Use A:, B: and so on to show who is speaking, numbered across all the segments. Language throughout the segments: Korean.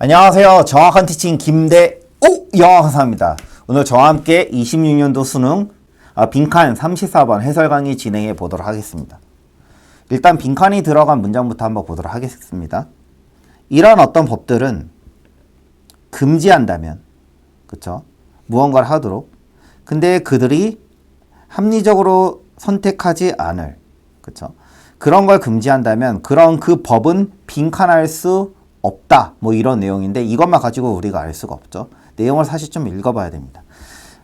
A: 안녕하세요. 정확한 티칭 김대오 영어 강사입니다. 오늘 저와 함께 26년도 수능 빈칸 34번 해설 강의 진행해 보도록 하겠습니다. 일단 빈칸이 들어간 문장부터 한번 보도록 하겠습니다. 이런 어떤 법들은 금지한다면, 그쵸? 무언가를 하도록. 근데 그들이 합리적으로 선택하지 않을, 그쵸? 그런 걸 금지한다면 그런 그 법은 빈칸할 수 없다. 뭐 이런 내용인데 이것만 가지고 우리가 알 수가 없죠. 내용을 사실 좀 읽어봐야 됩니다.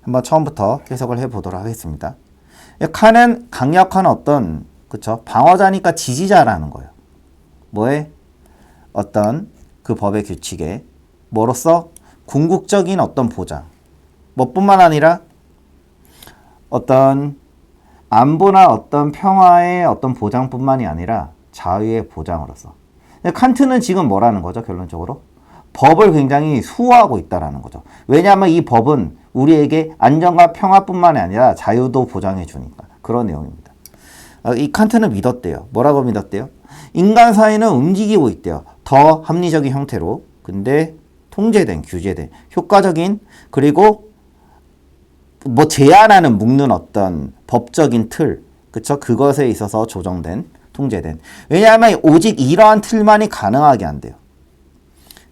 A: 한번 처음부터 해석을 해보도록 하겠습니다. 칸은 강력한 어떤, 그쵸? 방어자니까 지지자라는 거예요. 뭐에? 어떤 그 법의 규칙에 뭐로써? 궁극적인 어떤 보장. 뭐뿐만 아니라 어떤 안보나 어떤 평화의 어떤 보장뿐만이 아니라 자유의 보장으로서. 칸트는 지금 뭐라는 거죠? 결론적으로 법을 굉장히 수호하고 있다라는 거죠. 왜냐하면 이 법은 우리에게 안정과 평화뿐만 아니라 자유도 보장해 주니까. 그런 내용입니다. 이 칸트는 믿었대요. 뭐라고 믿었대요? 인간 사회는 움직이고 있대요. 더 합리적인 형태로. 근데 통제된, 규제된, 효과적인, 그리고 뭐 제한하는 묶는 어떤 법적인 틀, 그쵸? 그것에 있어서 조정된, 통제된. 왜냐하면 오직 이러한 틀만이 가능하게 한대요.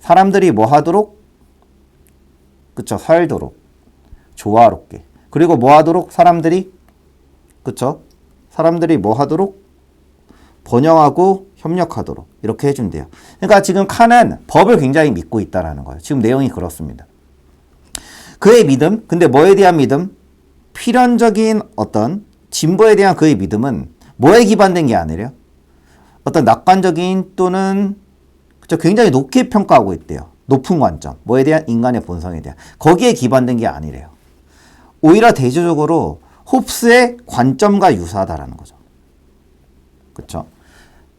A: 사람들이 뭐 하도록? 그쵸? 살도록. 조화롭게. 그리고 뭐 하도록? 사람들이, 그쵸? 사람들이 뭐 하도록? 번영하고 협력하도록. 이렇게 해준대요. 그러니까 지금 칸은 법을 굉장히 믿고 있다라는 거예요. 지금 내용이 그렇습니다. 그의 믿음, 근데 뭐에 대한 믿음? 필연적인 어떤 진보에 대한 그의 믿음은 뭐에 기반된 게 아니래요? 어떤 낙관적인 또는 그쵸, 굉장히 높게 평가하고 있대요. 높은 관점. 뭐에 대한? 인간의 본성에 대한. 거기에 기반된 게 아니래요. 오히려 대조적으로 홉스의 관점과 유사하다라는 거죠. 그쵸?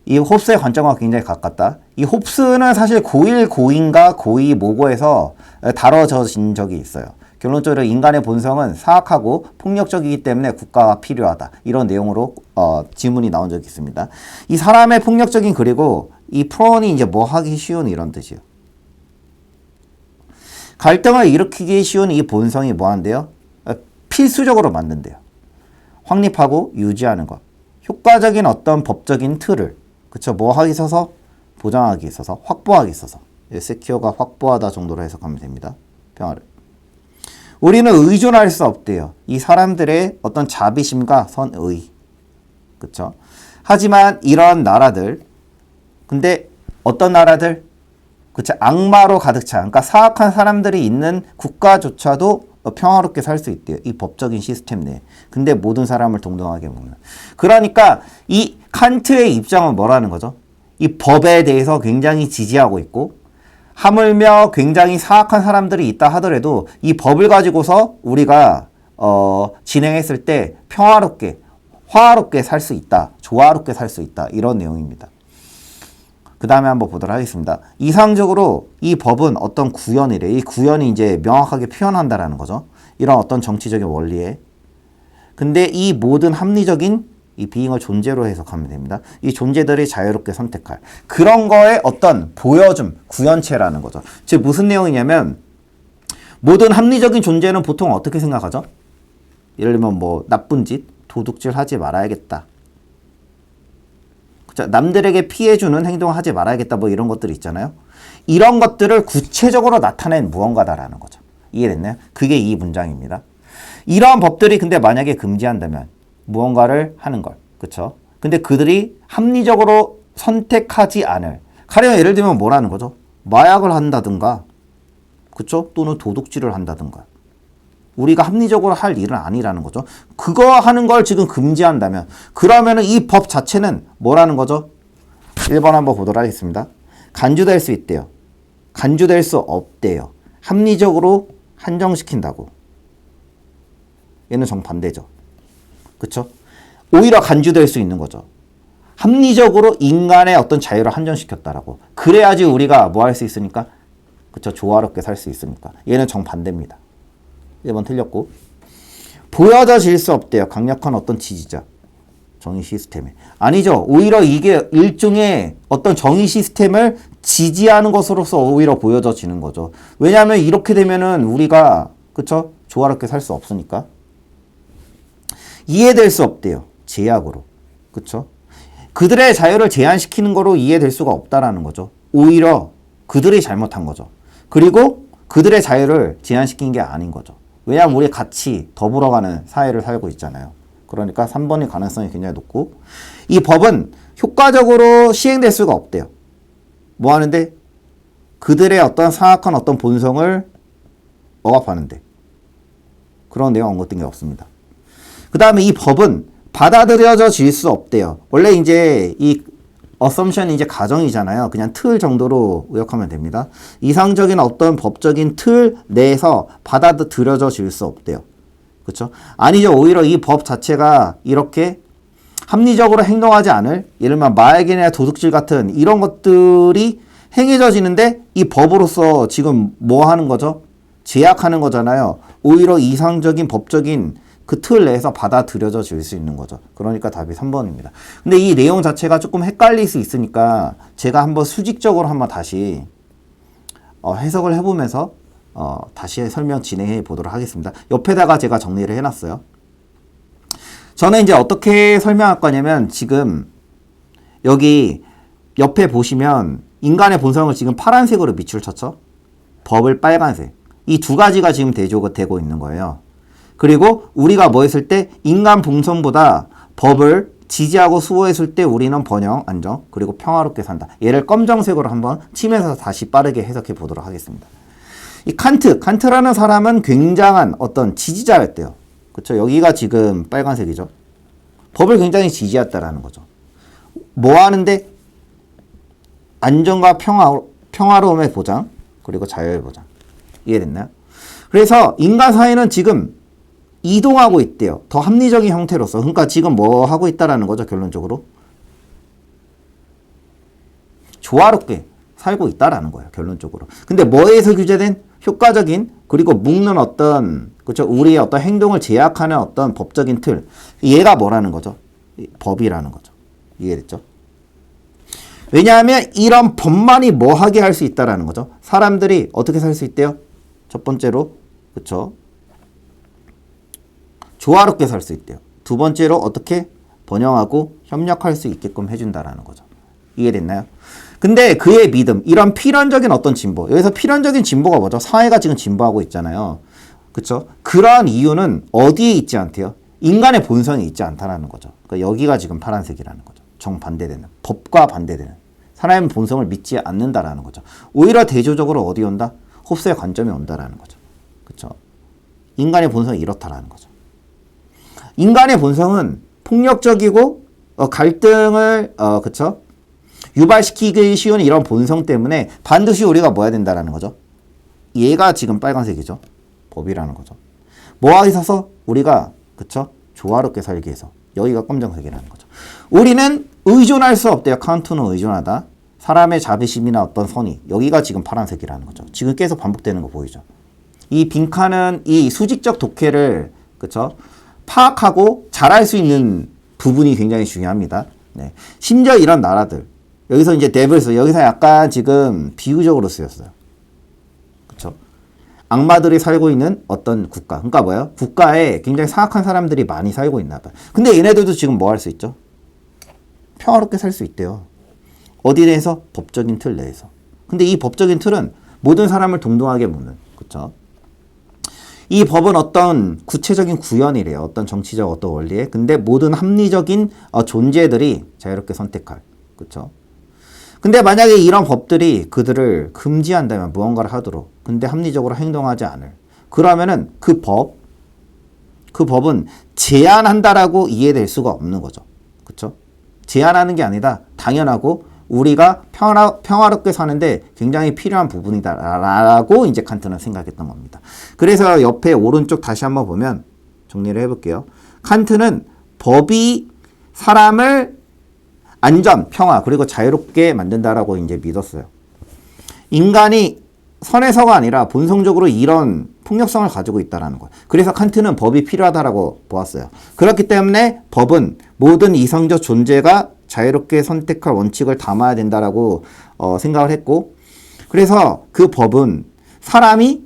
A: 이 홉스의 관점과 굉장히 가깝다. 이 홉스는 사실 고1, 고2인가 고2 모고에서 다뤄진 적이 있어요. 결론적으로 인간의 본성은 사악하고 폭력적이기 때문에 국가가 필요하다. 이런 내용으로 지문이 나온 적이 있습니다. 이 사람의 폭력적인 그리고 이 프론이 이제 뭐 하기 쉬운 이런 뜻이에요. 갈등을 일으키기 쉬운 이 본성이 뭐 한대요? 필수적으로 만든대요. 확립하고 유지하는 것. 효과적인 어떤 법적인 틀을 그쵸? 뭐 하기 있어서? 보장하기 있어서, 확보하기 있어서. 세큐어가 확보하다 정도로 해석하면 됩니다. 평화를. 우리는 의존할 수 없대요. 이 사람들의 어떤 자비심과 선의. 그쵸? 하지만 이런 나라들, 근데 어떤 나라들? 그쵸? 악마로 가득 차. 그러니까 사악한 사람들이 있는 국가조차도 평화롭게 살 수 있대요. 이 법적인 시스템 내에. 근데 모든 사람을 동등하게 먹는. 그러니까 이 칸트의 입장은 뭐라는 거죠? 이 법에 대해서 굉장히 지지하고 있고 하물며 굉장히 사악한 사람들이 있다 하더라도 이 법을 가지고서 우리가 진행했을 때 평화롭게, 화롭게 살 수 있다. 조화롭게 살 수 있다. 이런 내용입니다. 그 다음에 한번 보도록 하겠습니다. 이상적으로 이 법은 어떤 구현이래. 이 구현이 이제 명확하게 표현한다라는 거죠. 이런 어떤 정치적인 원리에. 근데 이 모든 합리적인 이 비잉을 존재로 해석하면 됩니다. 이 존재들이 자유롭게 선택할 그런 거에 어떤 보여줌, 구현체라는 거죠. 즉 무슨 내용이냐면 모든 합리적인 존재는 보통 어떻게 생각하죠? 예를 들면 뭐 나쁜 짓, 도둑질 하지 말아야겠다. 그쵸? 남들에게 피해주는 행동을 하지 말아야겠다. 뭐 이런 것들이 있잖아요. 이런 것들을 구체적으로 나타낸 무언가다라는 거죠. 이해됐나요? 그게 이 문장입니다. 이러한 법들이 근데 만약에 금지한다면 무언가를 하는 걸. 그쵸? 근데 그들이 합리적으로 선택하지 않을. 가령 예를 들면 뭐라는 거죠? 마약을 한다든가. 그쵸? 또는 도둑질을 한다든가. 우리가 합리적으로 할 일은 아니라는 거죠. 그거 하는 걸 지금 금지한다면 그러면은 이 법 자체는 뭐라는 거죠? 1번 한번 보도록 하겠습니다. 간주될 수 있대요. 간주될 수 없대요. 합리적으로 한정시킨다고. 얘는 정반대죠. 그쵸? 오히려 간주될 수 있는 거죠. 합리적으로 인간의 어떤 자유를 한정시켰다라고. 그래야지 우리가 뭐 할 수 있으니까? 그쵸? 조화롭게 살 수 있으니까. 얘는 정반대입니다. 1번 틀렸고. 보여질 수 없대요. 강력한 어떤 지지자. 정의 시스템에. 아니죠. 오히려 이게 일종의 어떤 정의 시스템을 지지하는 것으로서 오히려 보여져지는 거죠. 왜냐하면 이렇게 되면은 우리가 그쵸? 조화롭게 살 수 없으니까. 이해될 수 없대요. 제약으로. 그쵸? 그들의 자유를 제한시키는 거로 이해될 수가 없다라는 거죠. 오히려 그들이 잘못한 거죠. 그리고 그들의 자유를 제한시킨 게 아닌 거죠. 왜냐하면 우리 같이 더불어가는 사회를 살고 있잖아요. 그러니까 3번의 가능성이 굉장히 높고 이 법은 효과적으로 시행될 수가 없대요. 뭐 하는데? 그들의 어떤 사악한 어떤 본성을 억압하는데 그런 내용 언급된 게 없습니다. 그 다음에 이 법은 받아들여질 수 없대요. 원래 이제 이 assumption이 이제 가정이잖아요. 그냥 틀 정도로 의역하면 됩니다. 이상적인 어떤 법적인 틀 내에서 받아들여질 수 없대요. 그렇죠? 아니죠. 오히려 이 법 자체가 이렇게 합리적으로 행동하지 않을 예를 들면 마약이나 도둑질 같은 이런 것들이 행해져지는데 이 법으로서 지금 뭐 하는 거죠? 제약하는 거잖아요. 오히려 이상적인 법적인 그 틀 내에서 받아들여질 수 있는 거죠. 그러니까 답이 3번입니다. 근데 이 내용 자체가 조금 헷갈릴 수 있으니까 제가 한번 수직적으로 한번 다시 해석을 해보면서 다시 설명 진행해 보도록 하겠습니다. 옆에다가 제가 정리를 해놨어요. 저는 이제 어떻게 설명할 거냐면 지금 여기 옆에 보시면 인간의 본성을 지금 파란색으로 밑줄 쳤죠. 법을 빨간색. 이 두 가지가 지금 대조가 되고 있는 거예요. 그리고 우리가 뭐 했을 때 인간 본성보다 법을 지지하고 수호했을 때 우리는 번영, 안정, 그리고 평화롭게 산다. 얘를 검정색으로 한번 치면서 다시 빠르게 해석해 보도록 하겠습니다. 이 칸트라는 사람은 굉장한 어떤 지지자였대요. 그쵸? 여기가 지금 빨간색이죠. 법을 굉장히 지지했다라는 거죠. 뭐 하는데? 안정과 평화로움의 보장, 그리고 자유의 보장. 이해됐나요? 그래서 인간 사회는 지금 이동하고 있대요. 더 합리적인 형태로서. 그러니까 지금 뭐 하고 있다라는 거죠, 결론적으로. 조화롭게 살고 있다라는 거예요, 결론적으로. 근데 뭐에서 규제된 효과적인 그리고 묶는 어떤 그렇죠? 우리의 어떤 행동을 제약하는 어떤 법적인 틀. 얘가 뭐라는 거죠? 법이라는 거죠. 이해됐죠? 왜냐하면 이런 법만이 뭐 하게 할 수 있다라는 거죠. 사람들이 어떻게 살 수 있대요? 첫 번째로 그렇죠? 조화롭게 살 수 있대요. 두 번째로 어떻게 번영하고 협력할 수 있게끔 해준다라는 거죠. 이해됐나요? 근데 그의 믿음, 이런 필연적인 어떤 진보, 여기서 필연적인 진보가 뭐죠? 사회가 지금 진보하고 있잖아요. 그쵸? 그러한 이유는 어디에 있지 않대요? 인간의 본성이 있지 않다라는 거죠. 그러니까 여기가 지금 파란색이라는 거죠. 정반대되는, 법과 반대되는. 사람의 본성을 믿지 않는다라는 거죠. 오히려 대조적으로 어디 온다? 홉스의 관점이 온다라는 거죠. 그쵸? 인간의 본성이 이렇다라는 거죠. 인간의 본성은 폭력적이고 갈등을 그쵸? 유발시키기 쉬운 이런 본성 때문에 반드시 우리가 뭐 해야 된다라는 거죠. 얘가 지금 빨간색이죠. 법이라는 거죠. 뭐하기 있어서 우리가 그쵸? 조화롭게 살기 위해서 여기가 검정색이라는 거죠. 우리는 의존할 수 없대요. 칸트는 의존하다. 사람의 자비심이나 어떤 선의 여기가 지금 파란색이라는 거죠. 지금 계속 반복되는 거 보이죠. 이 빈칸은 이 수직적 독해를 그쵸? 파악하고 잘할 수 있는 부분이 굉장히 중요합니다. 네. 심지어 이런 나라들 여기서 이제 데블스 여기서 약간 지금 비유적으로 쓰였어요. 그쵸? 악마들이 살고 있는 어떤 국가. 그러니까 뭐예요? 국가에 굉장히 사악한 사람들이 많이 살고 있나 봐요. 근데 얘네들도 지금 뭐 할 수 있죠? 평화롭게 살 수 있대요. 어디에 대해서? 법적인 틀 내에서. 근데 이 법적인 틀은 모든 사람을 동등하게 보는. 그쵸? 이 법은 어떤 구체적인 구현이래요. 어떤 정치적 어떤 원리에. 근데 모든 합리적인 존재들이 자유롭게 선택할. 그쵸? 근데 만약에 이런 법들이 그들을 금지한다면 무언가를 하도록 근데 합리적으로 행동하지 않을 그러면은 그 법은 제한한다라고 이해될 수가 없는 거죠. 그쵸? 제한하는 게 아니라 당연하고 우리가 평화롭게 사는데 굉장히 필요한 부분이다라고 이제 칸트는 생각했던 겁니다. 그래서 옆에 오른쪽 다시 한번 보면 정리를 해볼게요. 칸트는 법이 사람을 안전, 평화, 그리고 자유롭게 만든다라고 이제 믿었어요. 인간이 선에서가 아니라 본성적으로 이런 폭력성을 가지고 있다는 거예요. 그래서 칸트는 법이 필요하다라고 보았어요. 그렇기 때문에 법은 모든 이성적 존재가 자유롭게 선택할 원칙을 담아야 된다라고 생각을 했고, 그래서 그 법은 사람이,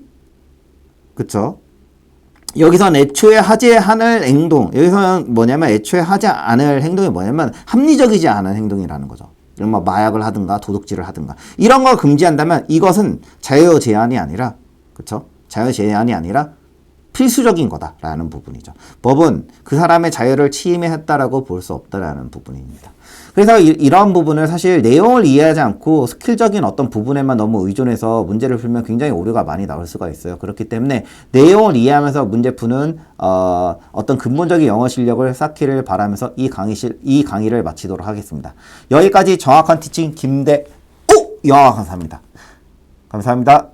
A: 그쵸? 여기선 애초에 하지 않을 행동, 여기서는 뭐냐면 애초에 하지 않을 행동이 뭐냐면 합리적이지 않은 행동이라는 거죠. 이런 뭐 마약을 하든가 도둑질을 하든가 이런 걸 금지한다면 이것은 자유 제한이 아니라, 그쵸? 자유 제한이 아니라 필수적인 거다라는 부분이죠. 법은 그 사람의 자유를 침해했다라고 볼 수 없다라는 부분입니다. 그래서 이런 부분을 사실 내용을 이해하지 않고 스킬적인 어떤 부분에만 너무 의존해서 문제를 풀면 굉장히 오류가 많이 나올 수가 있어요. 그렇기 때문에 내용을 이해하면서 문제 푸는 어떤 근본적인 영어 실력을 쌓기를 바라면서 이 강의를 마치도록 하겠습니다. 여기까지 정확한 티칭 김대우 영어 강사입니다. 감사합니다.